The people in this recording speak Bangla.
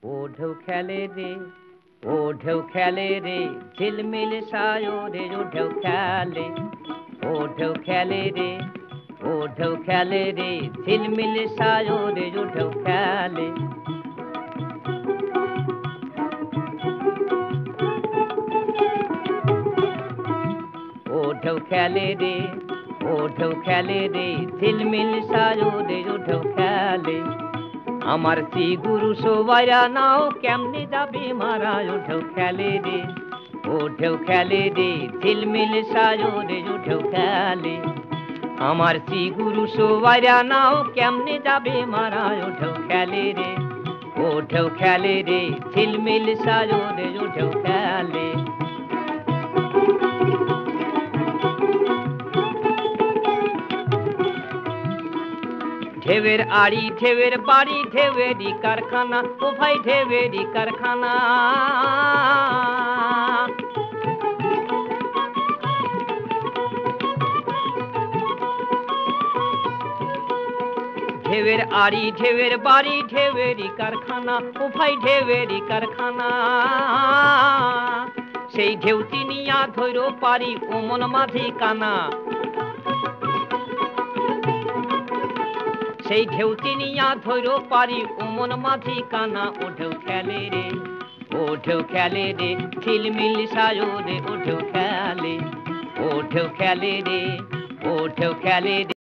ও ঢেউ খেলে রে, ও ঢেউ খেলে রে, ঝিলমিল সায়রে ও ঢেউ খেলে। ও ঢেউ খেলে রে, ও ঢেউ খেলে রে, ঝিলমিল সায়রে ও ঢেউ খেলে। ও ঢেউ খেলে রে, ও ঢেউ খেলে রে, ঝিলমিল সায়রে ও ঢেউ খেলে। আমার শ্রী গুরু সবাইরা নাও কেমনে যাবে মারা ও ঢেউ খেলে রে, ও ঢেউ খেলে রে, ঝিলমিল সায়রে ও ঢেউ খেলে। আমার শ্রী গুরু সবাইরা নাও কেমনে যাবে মারা ও ঢেউ খেলে রে, ও ঢেউ খেলে রে, ঝিলমিল সায়রে ও ঢেউ খেলে। ঢেউয়ের আড়ি ঢেউয়ের বাড়ি ঢেউয়েরই কারখানা, ও ভাই ঢেউয়েরই কারখানা। ঢেউয়ের আড়ি ঢেউয়ের বাড়ি ঢেউয়েরই কারখানা, ও ভাই ঢেউয়েরই কারখানা। সেই ঢেউ চিনিয়া ধৈর পারি ও মন মাঝি কানা। সেই ঢেউ চিনিয়া ধৈর পারি ও মন মাঝি কানা। ও ঢেউ খেলে রে, ও ঢেউ খেলে রে, ঝিলমিল সায়রে ও ঢেউ খেলে। ও ঢেউ খেলে রে, ও ঢেউ খেলে রে।